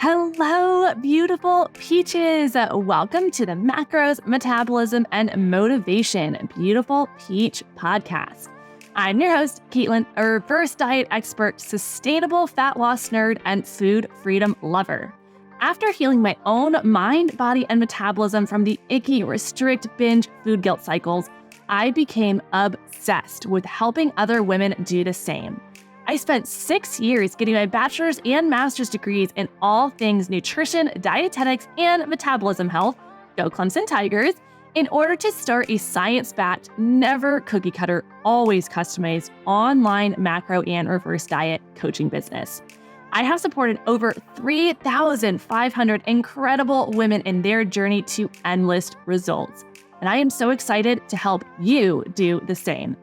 Hello, beautiful peaches. Welcome to the Macros, Metabolism, and Motivation Beautiful Peach podcast. I'm your host, Caitlen, a reverse diet expert, sustainable fat loss nerd, and food freedom lover. After healing my own mind, body, and metabolism from the icky, restrict, binge, food guilt cycles, I became obsessed with helping other women do the same. I spent 6 years getting my bachelor's and master's degrees in all things nutrition, dietetics, and metabolism health, go Clemson Tigers, in order to start a science-backed, never cookie-cutter, always customized online macro and reverse diet coaching business. I have supported over 3,500 incredible women in their journey to endless results, and I am so excited to help you do the same.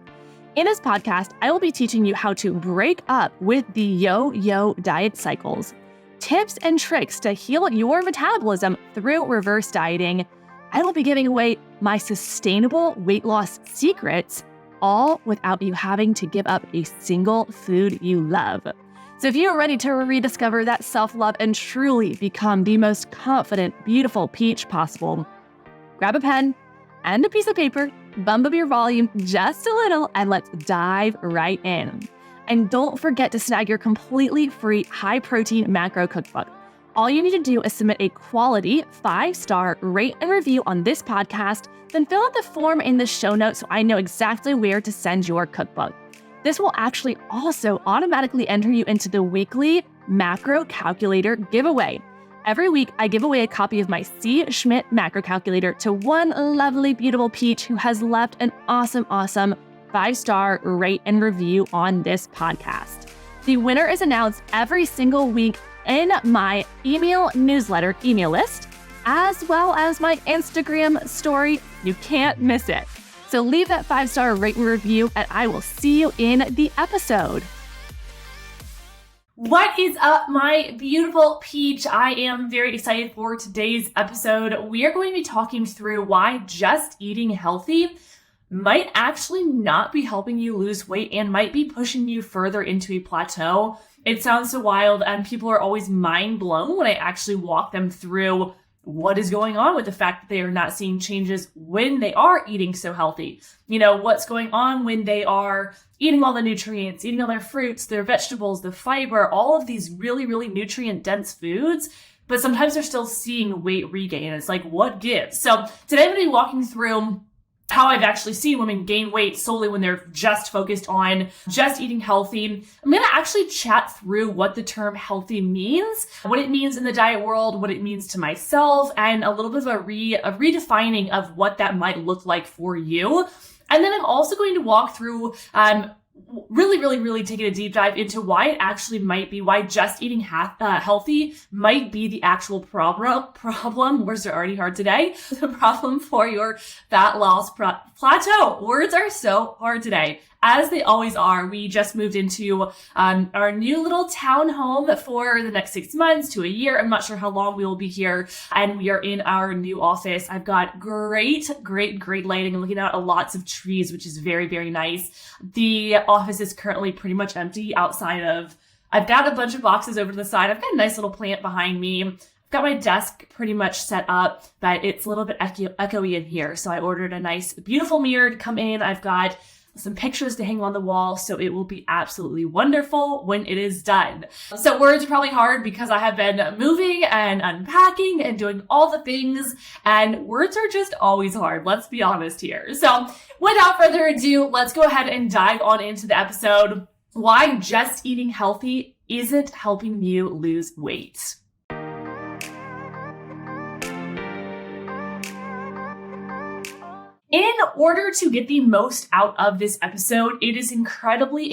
In this podcast, I will be teaching you how to break up with the yo-yo diet cycles, tips and tricks to heal your metabolism through reverse dieting. I will be giving away my sustainable weight loss secrets, all without you having to give up a single food you love. So if you're ready to rediscover that self-love and truly become the most confident, beautiful peach possible, grab a pen and a piece of paper, bump up your volume just a little, and let's dive right in. And don't forget to snag your completely free high-protein macro cookbook. All you need to do is submit a quality 5-star rate and review on this podcast, then fill out the form in the show notes so I know exactly where to send your cookbook. This will actually also automatically enter you into the weekly macro calculator giveaway. Every week, I give away a copy of my C. Schmidt macro calculator to one lovely, beautiful peach who has left an awesome 5-star rate and review on this podcast. The winner is announced every single week in my email newsletter email list, as well as my Instagram story. You can't miss it. So leave that 5-star rate and review, and I will see you in the episode. What is up, my beautiful peach? I am very excited for today's episode. We are going to be talking through why just eating healthy might actually not be helping you lose weight and might be pushing you further into a plateau. It sounds so wild, and people are always mind blown when I actually walk them through what is going on with the fact that they are not seeing changes when they are eating so healthy. You know, what's going on when they are eating all the nutrients, eating all their fruits, their vegetables, the fiber, all of these really, really nutrient dense foods, but sometimes they're still seeing weight regain. It's like, what gives? So today I'm going to be walking through how I've actually seen women gain weight solely when they're just focused on just eating healthy. I'm going to actually chat through what the term healthy means, what it means in the diet world, what it means to myself, and a little bit of a redefining of what that might look like for you. And then I'm also going to walk through really taking a deep dive into why it actually might be, why just eating healthy might be the actual problem. Words are already hard today. The problem for your fat loss plateau. Words are so hard today, as they always are. We just moved into our new little townhome for the next 6 months to a year. I'm not sure how long we will be here. And we are in our new office. I've got great lighting. I'm looking out at lots of trees, which is very, very nice. The office is currently pretty much empty outside of, I've got a bunch of boxes over to the side. I've got a nice little plant behind me. I've got my desk pretty much set up, but it's a little bit echoey in here. So I ordered a nice, beautiful mirror to come in. I've got some pictures to hang on the wall, so it will be absolutely wonderful when it is done. So words are probably hard because I have been moving and unpacking and doing all the things, and words are just always hard. Let's be honest here. So without further ado, let's go ahead and dive on into the episode. Why just eating healthy isn't helping you lose weight. In order to get the most out of this episode, it is incredibly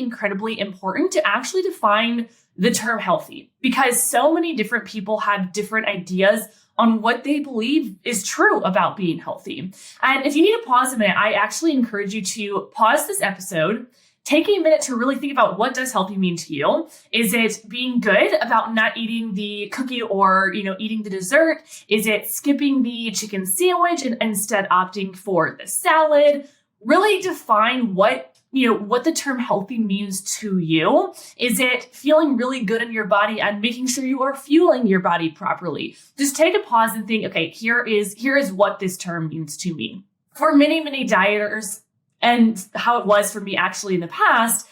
important to actually define the term healthy, because so many different people have different ideas on what they believe is true about being healthy. And if you need to pause a minute, I actually encourage you to pause this episode, take a minute to really think about, what does healthy mean to you? Is it being good about not eating the cookie or, eating the dessert? Is it skipping the chicken sandwich and instead opting for the salad? Really define what what the term healthy means to you. Is it feeling really good in your body and making sure you are fueling your body properly? Just take a pause and think, okay, here is what this term means to me. For many, many dieters, and how it was for me actually in the past,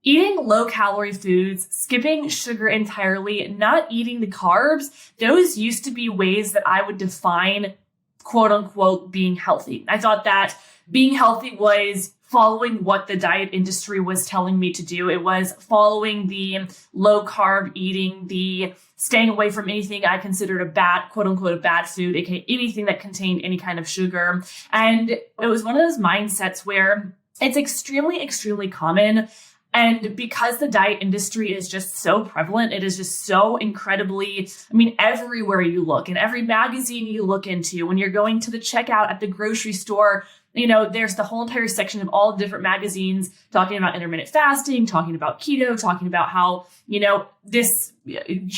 eating low-calorie foods, skipping sugar entirely, not eating the carbs, those used to be ways that I would define, quote-unquote, being healthy. I thought that being healthy was following what the diet industry was telling me to do. It was following the low-carb eating, the staying away from anything I considered a bad, quote-unquote, a bad food, aka anything that contained any kind of sugar. And it was one of those mindsets where it's extremely, extremely common. And because the diet industry is just so prevalent, it is just so incredibly, everywhere you look, in every magazine you look into, when you're going to the checkout at the grocery store, there's the whole entire section of all different magazines talking about intermittent fasting, talking about keto, talking about how, this,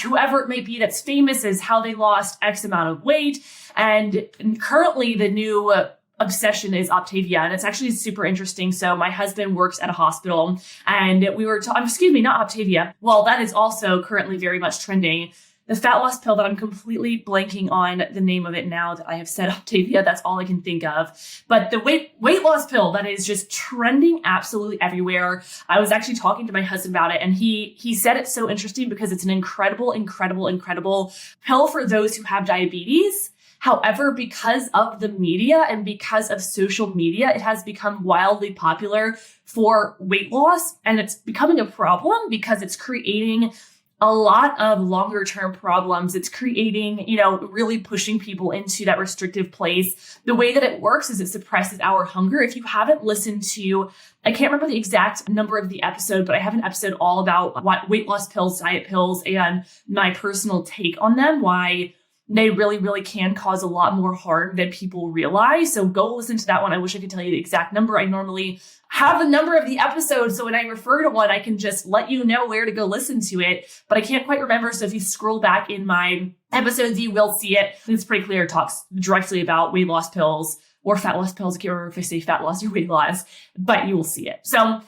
whoever it may be that's famous is how they lost X amount of weight. And currently the new obsession is Optavia. And it's actually super interesting. So my husband works at a hospital and we were not Optavia. Well, that is also currently very much trending. The fat loss pill that I'm completely blanking on the name of it now that I have said Optavia, that's all I can think of. But the weight loss pill that is just trending absolutely everywhere. I was actually talking to my husband about it and he said it's so interesting because it's an incredible, incredible, incredible pill for those who have diabetes. However, because of the media and because of social media, it has become wildly popular for weight loss. And it's becoming a problem because it's creating a lot of longer term problems. It's creating, really pushing people into that restrictive place. The way that it works is it suppresses our hunger. If you haven't listened to, I can't remember the exact number of the episode, but I have an episode all about what weight loss pills, diet pills, and my personal take on them, why they really, really can cause a lot more harm than people realize. So go listen to that one. I wish I could tell you the exact number. I normally have the number of the episode, so when I refer to one, I can just let you know where to go listen to it. But I can't quite remember. So if you scroll back in my episodes, you will see it. It's pretty clear. It talks directly about weight loss pills or fat loss pills. I can't remember if I say fat loss or weight loss, but you will see it. So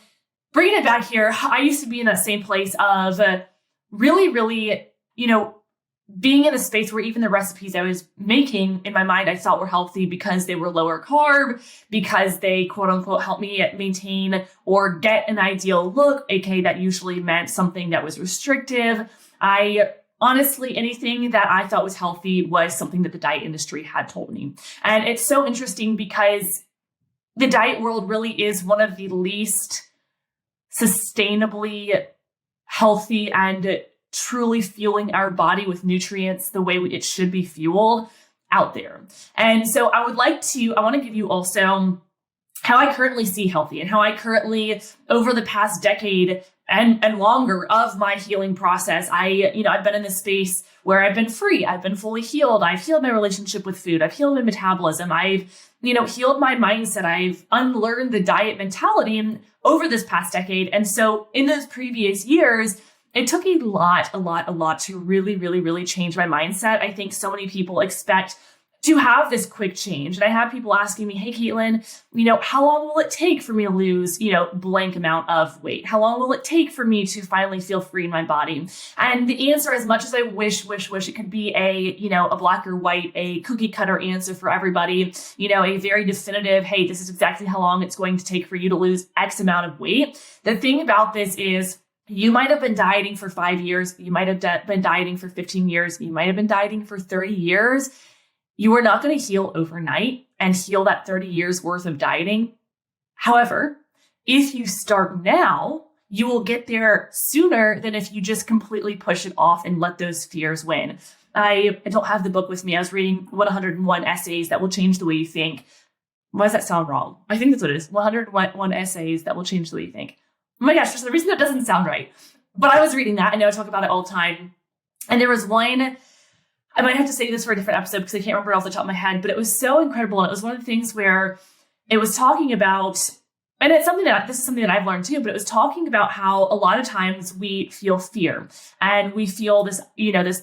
bringing it back here, I used to be in that same place of really, really, being in a space where even the recipes I was making in my mind, I thought were healthy because they were lower carb, because they quote unquote help me maintain or get an ideal look, aka that usually meant something that was restrictive. Honestly, anything that I thought was healthy was something that the diet industry had told me. And it's so interesting because the diet world really is one of the least sustainably healthy and truly fueling our body with nutrients the way it should be fueled out there. And so I want to give you also how I currently see healthy and how I currently, over the past decade and longer of my healing process, I've been in this space where I've been free. I've been fully healed. I've healed my relationship with food. I've healed my metabolism. I've, healed my mindset. I've unlearned the diet mentality over this past decade. And so in those previous years, it took a lot to really, really, really change my mindset. I think so many people expect to have this quick change. And I have people asking me, hey, Caitlen, how long will it take for me to lose, blank amount of weight? How long will it take for me to finally feel free in my body? And the answer, as much as I wish it could be a black or white, a cookie cutter answer for everybody, a very definitive, hey, this is exactly how long it's going to take for you to lose X amount of weight. The thing about this is, you might have been dieting for 5 years. You might have been dieting for 15 years. You might have been dieting for 30 years. You are not going to heal overnight and heal that 30 years worth of dieting. However, if you start now, you will get there sooner than if you just completely push it off and let those fears win. I don't have the book with me. I was reading 101 essays that will change the way you think. Why does that sound wrong? I think that's what it is. 101 essays that will change the way you think. Oh my gosh, for some reason that doesn't sound right. But I was reading that. I know I talk about it all the time. And there was one, I might have to say this for a different episode because I can't remember off the top of my head, but it was so incredible. And it was one of the things where it was talking about and it's something that this is something that I've learned too, but it was talking about how a lot of times we feel fear and we feel this,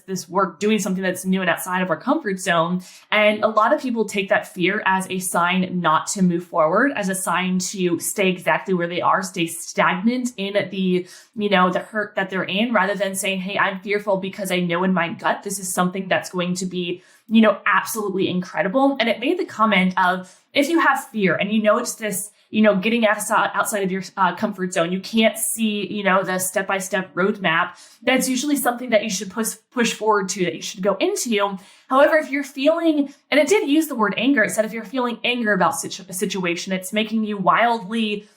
this work doing something that's new and outside of our comfort zone. And a lot of people take that fear as a sign not to move forward, as a sign to stay exactly where they are, stay stagnant in the hurt that they're in, rather than saying, hey, I'm fearful because I know in my gut, this is something that's going to be, absolutely incredible. And it made the comment of, if you have fear and it's this, getting outside of your comfort zone, you can't see, the step-by-step roadmap. That's usually something that you should push forward to, that you should go into. However, if you're feeling, and it did use the word anger, it said if you're feeling anger about a situation, it's making you wildly,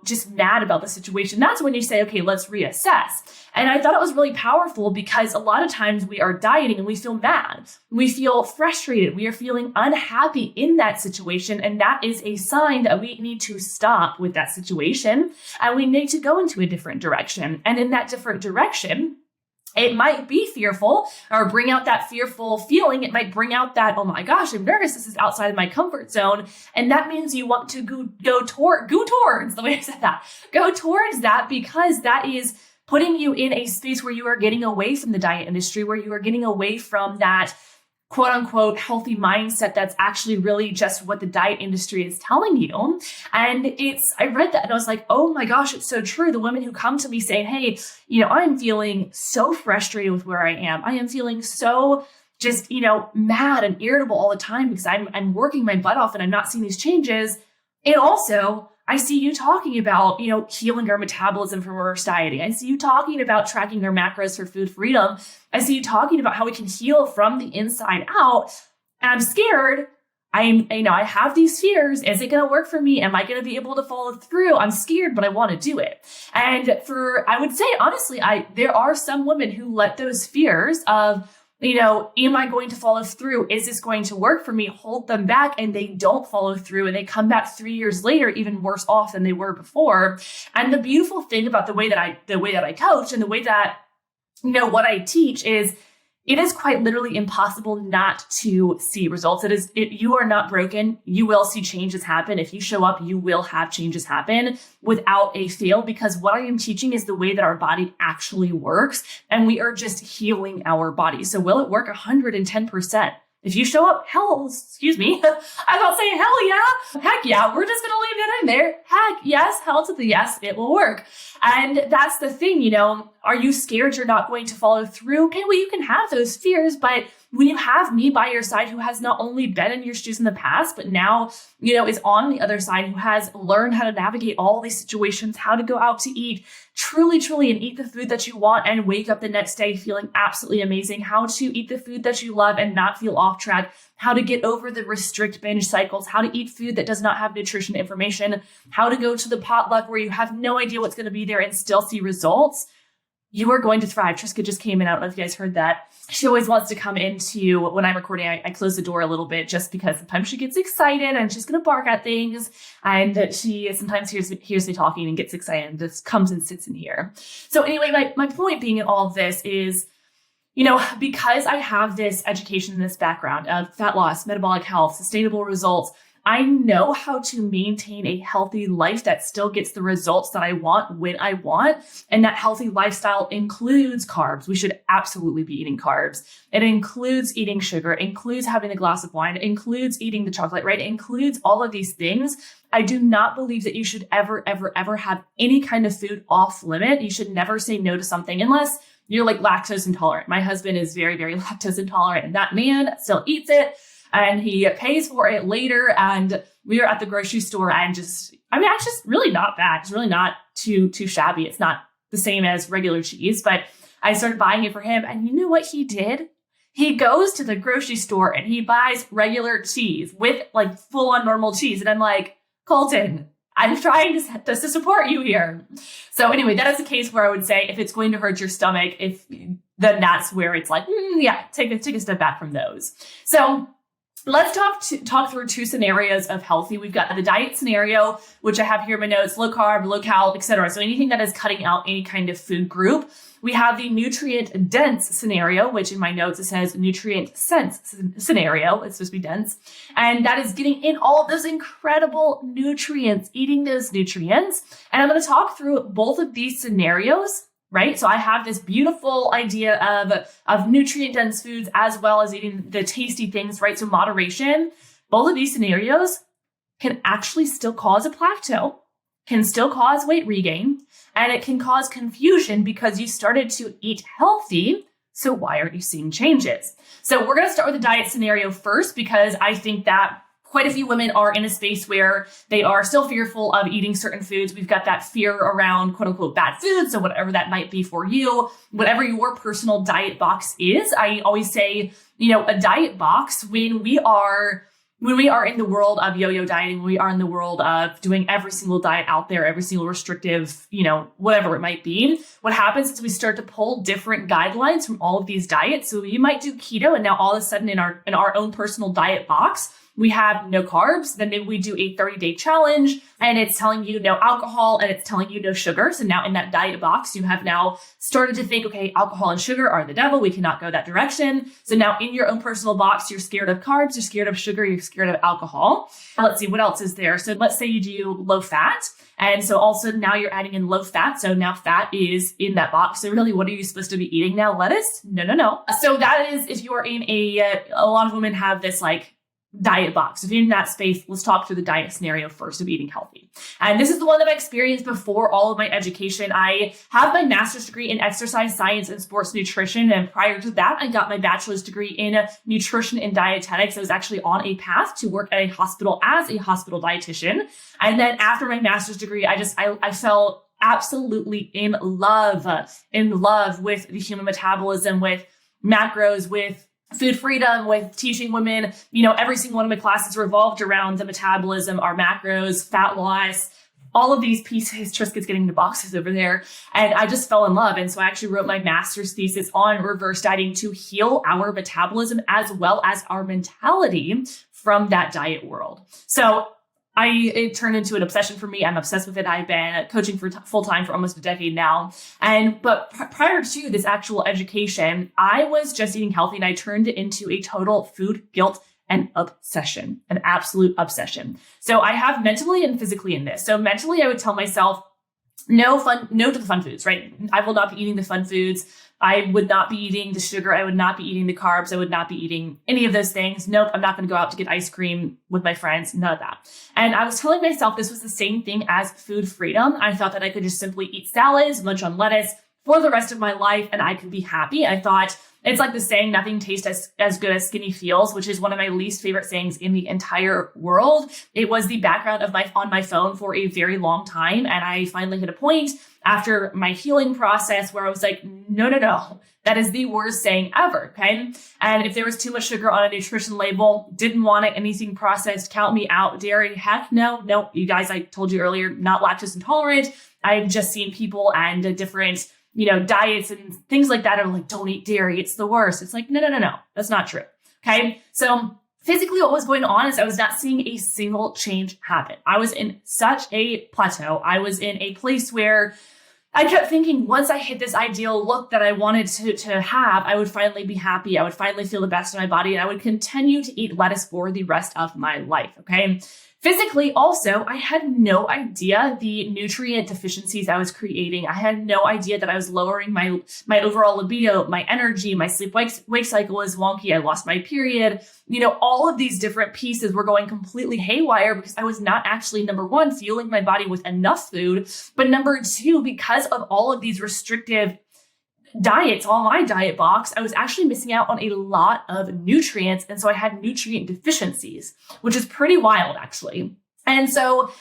just mad about the situation, that's when you say, okay, let's reassess. And I thought it was really powerful because a lot of times we are dieting and we feel mad. We feel frustrated. We are feeling unhappy in that situation. And that is a sign that we need to stop with that situation and we need to go into a different direction. And in that different direction, it might be fearful or bring out that fearful feeling. It might bring out that, oh my gosh, I'm nervous. This is outside of my comfort zone. And that means you want to go towards the way I said that. Go towards that, because that is putting you in a space where you are getting away from the diet industry, where you are getting away from that quote unquote healthy mindset that's actually really just what the diet industry is telling you. And I read that and I was like, oh my gosh, it's so true. The women who come to me saying, hey, I'm feeling so frustrated with where I am. I am feeling so just, mad and irritable all the time because I'm working my butt off and I'm not seeing these changes. And also, I see you talking about, healing our metabolism from reverse dieting. I see you talking about tracking our macros for food freedom. I see you talking about how we can heal from the inside out. And I'm scared. I have these fears. Is it going to work for me? Am I going to be able to follow through? I'm scared, but I want to do it. And I would say, honestly, there are some women who let those fears of, am I going to follow through? Is this going to work for me? Hold them back, and they don't follow through, and they come back 3 years later even worse off than they were before. And the beautiful thing about the way that I coach and the way that what I teach is, it is quite literally impossible not to see results. You are not broken. You will see changes happen. If you show up, you will have changes happen without a fail, because what I am teaching is the way that our body actually works, and we are just healing our body. So will it work 110%? If you show up, I was about saying hell yeah, heck yeah, we're just going to leave it in there. Heck yes, hell to the yes, it will work. And that's the thing, are you scared you're not going to follow through? Okay, well, you can have those fears, but when you have me by your side, who has not only been in your shoes in the past, but now, is on the other side, who has learned how to navigate all these situations, how to go out to eat truly, and eat the food that you want and wake up the next day feeling absolutely amazing, how to eat the food that you love and not feel off track, how to get over the restrict binge cycles, how to eat food that does not have nutrition information, how to go to the potluck where you have no idea what's going to be there and still see results. You are going to thrive. Triska just came in. I don't know if you guys heard that. She always wants to come into, when I'm recording, I close the door a little bit just because sometimes she gets excited and she's going to bark at things. And she sometimes hears me talking and gets excited and just comes and sits in here. So anyway, my point being in all of this is, because I have this education and this background of fat loss, metabolic health, sustainable results, I know how to maintain a healthy life that still gets the results that I want when I want. And that healthy lifestyle includes carbs. We should absolutely be eating carbs. It includes eating sugar, it includes having a glass of wine, it includes eating the chocolate, right? It includes all of these things. I do not believe that you should ever have any kind of food off limit. You should never say no to something unless you're like lactose intolerant. My husband is very, very lactose intolerant, and that man still eats it. And he pays for it later. And we were at the grocery store and it's just really not bad. It's really not too shabby. It's not the same as regular cheese, but I started buying it for him. And you know what he did? He goes to the grocery store and he buys regular cheese with like full on normal cheese. And I'm like, Colton, I'm trying to support you here. So anyway, that is a case where I would say if it's going to hurt your stomach, then that's where it's like, take a step back from those. So Let's talk through two scenarios of healthy. We've got the diet scenario, which I have here in my notes, low carb, low cal, etc. So anything that is cutting out any kind of food group. We have the nutrient dense scenario, which in my notes it says nutrient sense scenario. It's supposed to be dense. And that is getting in all of those incredible nutrients, eating those nutrients. And I'm going to talk through both of these scenarios. Right? So I have this beautiful idea of nutrient-dense foods as well as eating the tasty things, right? So moderation. Both of these scenarios can actually still cause a plateau, can still cause weight regain, and it can cause confusion because you started to eat healthy. So why aren't you seeing changes? So we're going to start with the diet scenario first because I think that quite a few women are in a space where they are still fearful of eating certain foods. We've got that fear around quote unquote bad foods. So whatever that might be for you, whatever your personal diet box is, I always say, a diet box when we are in the world of yo-yo dieting, when we are in the world of doing every single diet out there, every single restrictive, whatever it might be, what happens is we start to pull different guidelines from all of these diets. So you might do keto and now all of a sudden in our own personal diet box, we have no carbs. Then maybe we do a 30-day challenge and it's telling you no alcohol and it's telling you no sugar. So now in that diet box, you have now started to think, okay, alcohol and sugar are the devil. We cannot go that direction. So now in your own personal box, you're scared of carbs, you're scared of sugar, you're scared of alcohol. Let's see what else is there. So let's say you do low fat. And so also now you're adding in low fat. So now fat is in that box. So really, what are you supposed to be eating now? Lettuce? No. So that is, if you are in a lot of women have this diet box. If you're in that space, let's talk through the diet scenario first of eating healthy. And this is the one that I experienced before all of my education. I have my master's degree in exercise science and sports nutrition. And prior to that, I got my bachelor's degree in nutrition and dietetics. I was actually on a path to work at a hospital as a hospital dietitian. And then after my master's degree, I fell absolutely in love with the human metabolism, with macros, with food freedom, with teaching women, every single one of my classes revolved around the metabolism, our macros, fat loss, all of these pieces. Triscuit's getting the boxes over there. And I just fell in love. And so I actually wrote my master's thesis on reverse dieting to heal our metabolism as well as our mentality from that diet world. So it turned into an obsession for me. I'm obsessed with it. I've been coaching for full time for almost a decade now. But prior to this actual education, I was just eating healthy and I turned it into a total food guilt and obsession, an absolute obsession. So I have mentally and physically in this. So mentally, I would tell myself, no to the fun foods, right? I will not be eating the fun foods. I would not be eating the sugar. I would not be eating the carbs. I would not be eating any of those things. Nope, I'm not going to go out to get ice cream with my friends. None of that. And I was telling myself this was the same thing as food freedom. I thought that I could just simply eat salads, munch on lettuce for the rest of my life, and I could be happy. I thought it's like the saying, nothing tastes as good as skinny feels, which is one of my least favorite sayings in the entire world. It was the background on my phone for a very long time. And I finally hit a point after my healing process where I was like, no, that is the worst saying ever. Okay. And if there was too much sugar on a nutrition label, didn't want it, anything processed, count me out. Dairy, heck no. You guys, I told you earlier, not lactose intolerant. I've just seen people and different diets and things like that are like, don't eat dairy. It's the worst. It's like, no. That's not true. Okay. So physically what was going on is I was not seeing a single change happen. I was in such a plateau. I was in a place where I kept thinking once I hit this ideal look that I wanted to have, I would finally be happy. I would finally feel the best in my body and I would continue to eat lettuce for the rest of my life. Okay. Physically, also, I had no idea the nutrient deficiencies I was creating. I had no idea that I was lowering my overall libido, my energy, my sleep-wake cycle was wonky. I lost my period. All of these different pieces were going completely haywire because I was not actually, number one, fueling my body with enough food. But number two, because of all of these restrictive diets on my diet box, I was actually missing out on a lot of nutrients. And so I had nutrient deficiencies, which is pretty wild, actually. And so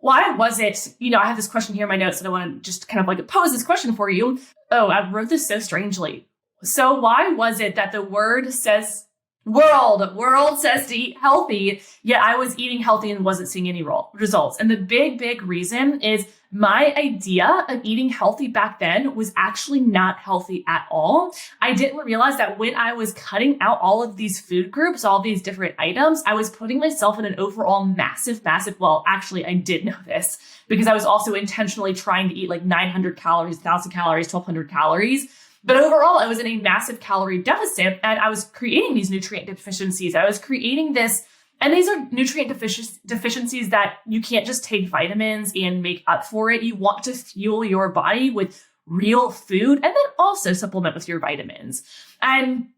why was it, I have this question here in my notes and I want to just kind of pose this question for you. Oh, I wrote this so strangely. So why was it that the word says World says to eat healthy, yet I was eating healthy and wasn't seeing any results. And the big reason is my idea of eating healthy back then was actually not healthy at all. I didn't realize that when I was cutting out all of these food groups, all these different items, I was putting myself in an overall massive, well, actually, I did know this because I was also intentionally trying to eat like 900 calories, 1,000 calories, 1,200 calories. But overall, I was in a massive calorie deficit and I was creating these nutrient deficiencies. I was creating this, and these are nutrient deficiencies that you can't just take vitamins and make up for it. You want to fuel your body with real food and then also supplement with your vitamins. And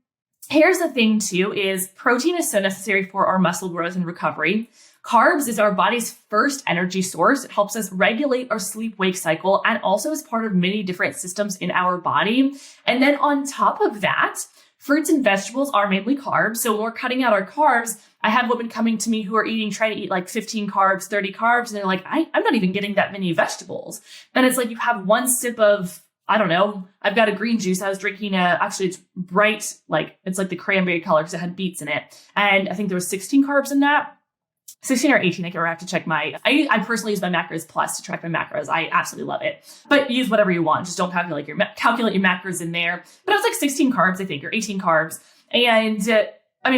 here's the thing too, is protein is so necessary for our muscle growth and recovery. Carbs is our body's first energy source. It helps us regulate our sleep-wake cycle and also is part of many different systems in our body. And then on top of that, fruits and vegetables are mainly carbs. So when we're cutting out our carbs, I have women coming to me who are trying to eat like 15 carbs, 30 carbs. And they're like, I'm not even getting that many vegetables. And it's like you have one sip of, I don't know, I've got a green juice. I was drinking actually it's bright, it's like the cranberry color because it had beets in it. And I think there was 16 carbs in that. 16 or 18, I have to check I personally use my Macros Plus to track my macros. I absolutely love it. But use whatever you want. Just don't calculate your macros in there. But it was like 16 carbs, I think, or 18 carbs. And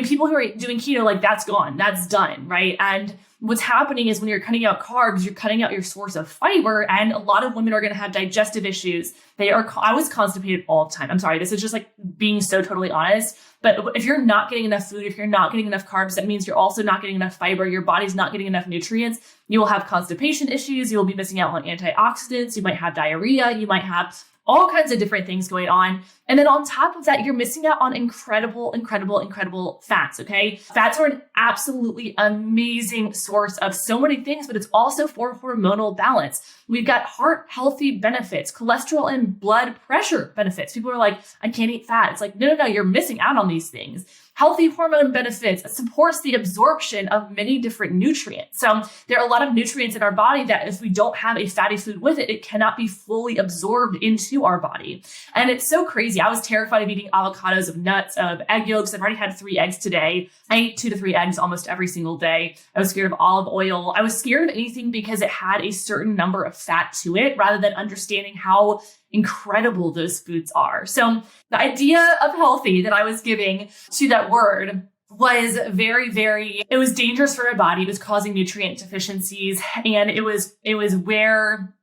people who are doing keto, that's gone. That's done, right? And what's happening is when you're cutting out carbs, you're cutting out your source of fiber. And a lot of women are going to have digestive issues. I was constipated all the time. I'm sorry. This is just being so totally honest. But if you're not getting enough food, if you're not getting enough carbs, that means you're also not getting enough fiber. Your body's not getting enough nutrients. You will have constipation issues. You will be missing out on antioxidants. You might have diarrhea. You might have all kinds of different things going on. And then on top of that, you're missing out on incredible fats, okay? Fats are an absolutely amazing source of so many things, but it's also for hormonal balance. We've got heart healthy benefits, cholesterol and blood pressure benefits. People are like, I can't eat fat. It's like, no, you're missing out on these things. Healthy hormone benefits, supports the absorption of many different nutrients. So there are a lot of nutrients in our body that if we don't have a fatty food with it, it cannot be fully absorbed into our body. And it's so crazy. I was terrified of eating avocados, of nuts, of egg yolks. I've already had 3 eggs today. I eat 2 to 3 eggs almost every single day. I was scared of olive oil. I was scared of anything because it had a certain number of fat to it rather than understanding how incredible those foods are. So the idea of healthy that I was giving to that word was it was dangerous for my body. It was causing nutrient deficiencies. And it was where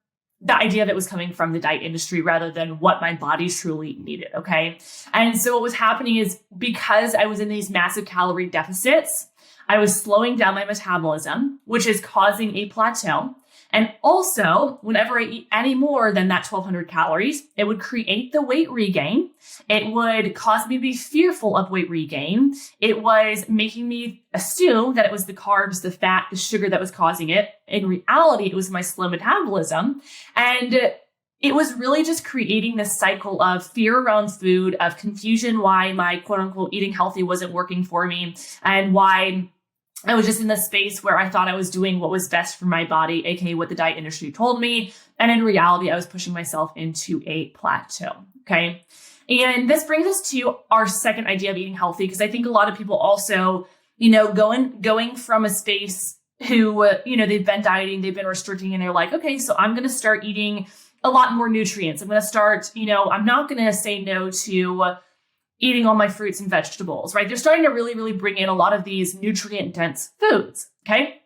the idea of it was coming from the diet industry rather than what my body truly needed. Okay. And so what was happening is because I was in these massive calorie deficits, I was slowing down my metabolism, which is causing a plateau. And also, whenever I eat any more than that 1,200 calories, it would create the weight regain. It would cause me to be fearful of weight regain. It was making me assume that it was the carbs, the fat, the sugar that was causing it. In reality, it was my slow metabolism. And it was really just creating this cycle of fear around food, of confusion why my quote unquote eating healthy wasn't working for me, and why I was just in this space where I thought I was doing what was best for my body, aka what the diet industry told me. And in reality, I was pushing myself into a plateau. Okay. And this brings us to our second idea of eating healthy, because I think a lot of people also, going from a space who, they've been dieting, they've been restricting, and they're like, okay, so I'm going to start eating a lot more nutrients. I'm going to start, I'm not going to say no to eating all my fruits and vegetables, right? They're starting to really, really bring in a lot of these nutrient dense foods. Okay.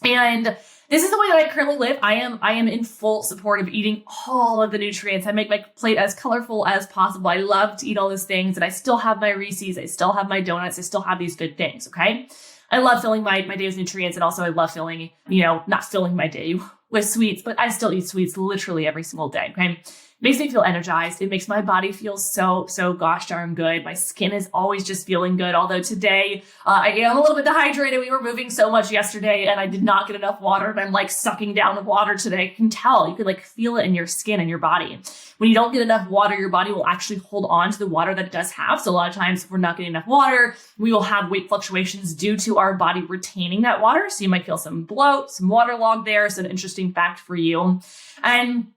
And this is the way that I currently live. I am in full support of eating all of the nutrients. I make my plate as colorful as possible. I love to eat all these things, and I still have my Reese's. I still have my donuts. I still have these good things. Okay. I love filling my day with nutrients, and also I love filling, not filling my day with sweets, but I still eat sweets literally every single day. Okay. Makes me feel energized. It makes my body feel so gosh darn good. My skin is always just feeling good. Although today I am a little bit dehydrated. We were moving so much yesterday and I did not get enough water, and I'm sucking down the water today. You can tell, you can feel it in your skin and your body. When you don't get enough water, your body will actually hold on to the water that it does have. So a lot of times if we're not getting enough water, we will have weight fluctuations due to our body retaining that water. So you might feel some bloat, some waterlog there. So an interesting fact for you. And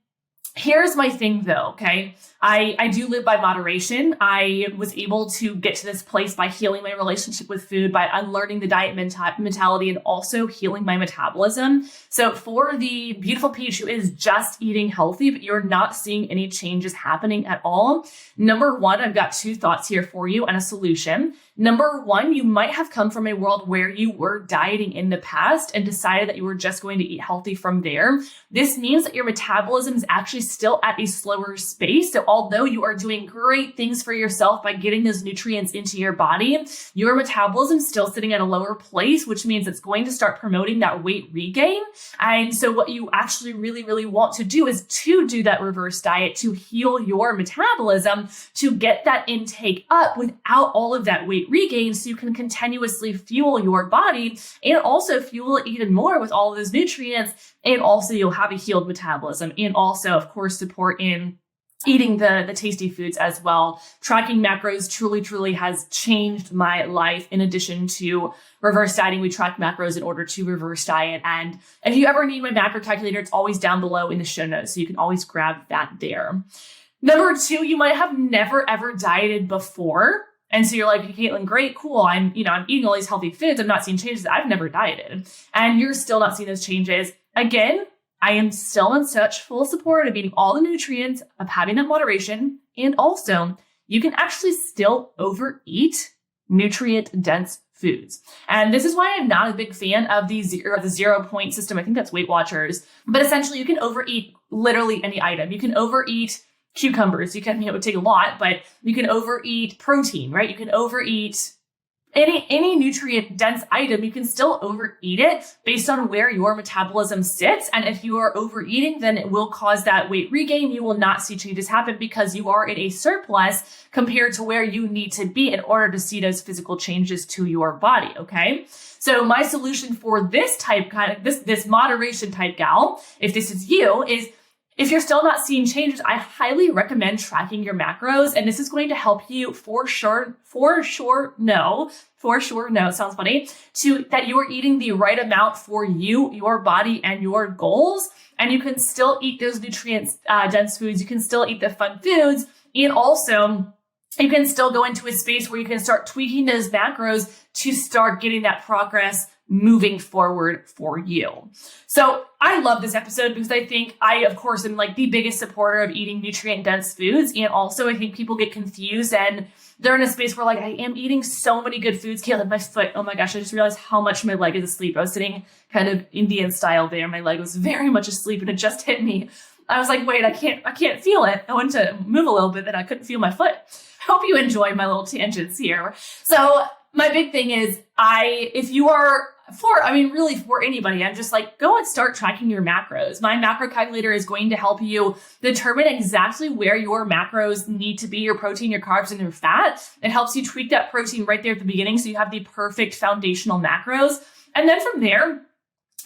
here's my thing though, okay? I do live by moderation. I was able to get to this place by healing my relationship with food, by unlearning the diet mentality, and also healing my metabolism. So for the beautiful peach who is just eating healthy, but you're not seeing any changes happening at all, number one, I've got 2 thoughts here for you and a solution. Number one, you might have come from a world where you were dieting in the past and decided that you were just going to eat healthy from there. This means that your metabolism is actually still at a slower pace. So although you are doing great things for yourself by getting those nutrients into your body, your metabolism is still sitting at a lower place, which means it's going to start promoting that weight regain. And so what you actually really, really want to do is to do that reverse diet to heal your metabolism, to get that intake up without all of that weight regain, so you can continuously fuel your body and also fuel it even more with all of those nutrients. And also you'll have a healed metabolism, and also, of course, support in eating the tasty foods as well. Tracking macros truly has changed my life. In addition to reverse dieting, we track macros in order to reverse diet. And if you ever need my macro calculator, it's always down below in the show notes, so you can always grab that there. Number 2, you might have never ever dieted before. And so you're like, Caitlen, great, cool. I'm eating all these healthy foods. I'm not seeing changes. I've never dieted. And you're still not seeing those changes. Again, I am still in such full support of eating all the nutrients, of having that moderation. And also, you can actually still overeat nutrient-dense foods. And this is why I'm not a big fan of the 0 point system. I think that's Weight Watchers. But essentially, you can overeat literally any item. You can overeat cucumbers. You can, it would take a lot, but you can overeat protein, right? You can overeat any nutrient dense item. You can still overeat it based on where your metabolism sits. And if you are overeating, then it will cause that weight regain. You will not see changes happen because you are in a surplus compared to where you need to be in order to see those physical changes to your body. Okay. So my solution for this type, this moderation type gal, if this is you, is if you're still not seeing changes, I highly recommend tracking your macros. And this is going to help you for sure know, sounds funny, that you are eating the right amount for you, your body, and your goals. And you can still eat those nutrients dense foods. You can still eat the fun foods. And also, you can still go into a space where you can start tweaking those macros to start getting that progress moving forward for you. So I love this episode because I think I, of course, am like the biggest supporter of eating nutrient dense foods. And also I think people get confused and they're in a space where like, I am eating so many good foods. Caitlen, my foot, oh my gosh, I just realized how much my leg is asleep. I was sitting kind of Indian style there. My leg was very much asleep and it just hit me. I was like, wait, I can't feel it. I went to move a little bit, then I couldn't feel my foot. Hope you enjoy my little tangents here. So my big thing is if you are really for anybody, I'm just like, go and start tracking your macros. My macro calculator is going to help you determine exactly where your macros need to be, your protein, your carbs, and your fat. It helps you tweak that protein right there at the beginning so you have the perfect foundational macros. And then from there,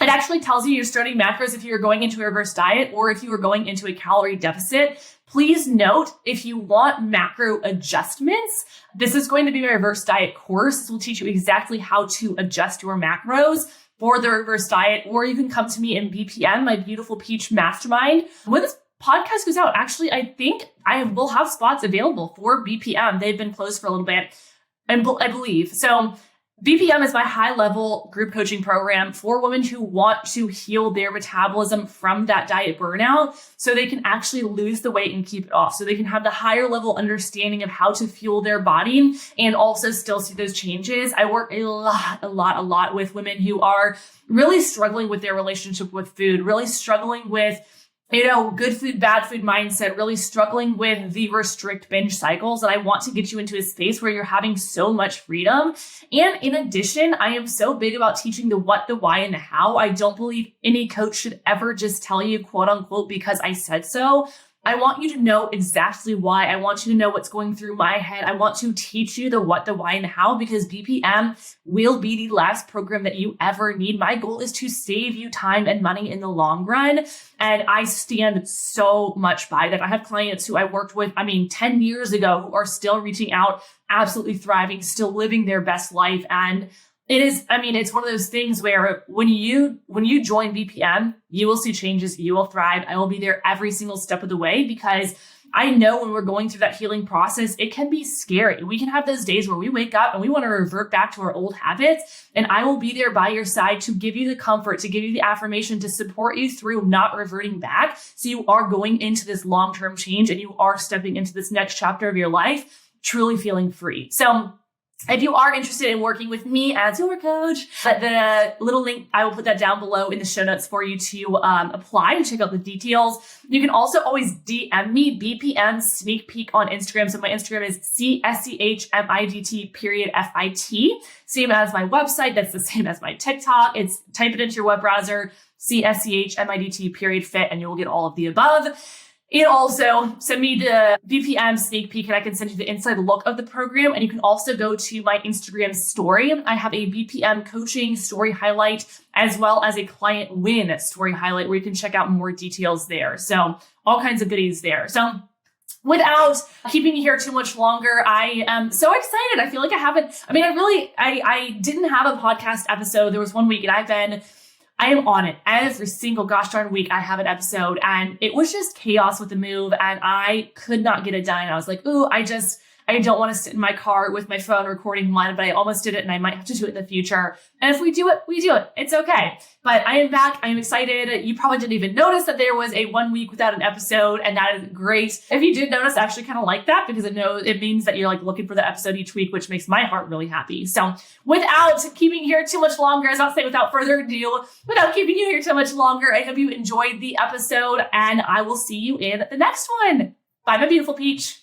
it actually tells you your starting macros if you're going into a reverse diet or if you are going into a calorie deficit. Please note, if you want macro adjustments, this is going to be my reverse diet course. This will teach you exactly how to adjust your macros for the reverse diet, or you can come to me in BPM, my beautiful peach mastermind. When this podcast goes out, actually, I think I will have spots available for BPM. They've been closed for a little bit, I believe. So BPM is my high-level group coaching program for women who want to heal their metabolism from that diet burnout so they can actually lose the weight and keep it off, so they can have the higher level understanding of how to fuel their body and also still see those changes. I work a lot with women who are really struggling with their relationship with food, really struggling with good food, bad food mindset, really struggling with the restrict binge cycles. And I want to get you into a space where you're having so much freedom. And in addition, I am so big about teaching the what, the why, and the how. I don't believe any coach should ever just tell you, quote unquote, because I said so. I want you to know exactly why. I want you to know what's going through my head. I want to teach you the what, the why, and the how, because BPM will be the last program that you ever need. My goal is to save you time and money in the long run. And I stand so much by that. I have clients who I worked with, 10 years ago who are still reaching out, absolutely thriving, still living their best life. And it's one of those things where when you join BPM, you will see changes, you will thrive. I will be there every single step of the way because I know when we're going through that healing process, it can be scary. We can have those days where we wake up and we want to revert back to our old habits. And I will be there by your side to give you the comfort, to give you the affirmation, to support you through not reverting back. So you are going into this long-term change and you are stepping into this next chapter of your life, truly feeling free. So if you are interested in working with me as your coach, the little link, I will put that down below in the show notes for you to apply and check out the details. You can also always DM me, BPM Sneak Peek on Instagram. So my Instagram is CSCHMIDT.FIT. Same as my website. That's the same as my TikTok. It's type it into your web browser, CSCHMIDT.FIT, and you will get all of the above. And also send me the BPM sneak peek and I can send you the inside look of the program. And you can also go to my Instagram story. I have a BPM coaching story highlight as well as a client win story highlight where you can check out more details there. So all kinds of goodies there. So without keeping you here too much longer, I am so excited. I feel like I didn't have a podcast episode. There was one week and I am on it every single gosh darn week. I have an episode and it was just chaos with the move and I could not get it done. I was like, I don't want to sit in my car with my phone recording one, but I almost did it and I might have to do it in the future. And if we do it, we do it. It's okay. But I am back. I am excited. You probably didn't even notice that there was a 1 week without an episode, and that is great. If you did notice, I actually kind of like that because it means that you're like looking for the episode each week, which makes my heart really happy. So without keeping you here too much longer, as I'll say without further ado, without keeping you here too much longer, I hope you enjoyed the episode and I will see you in the next one. Bye, my beautiful peach.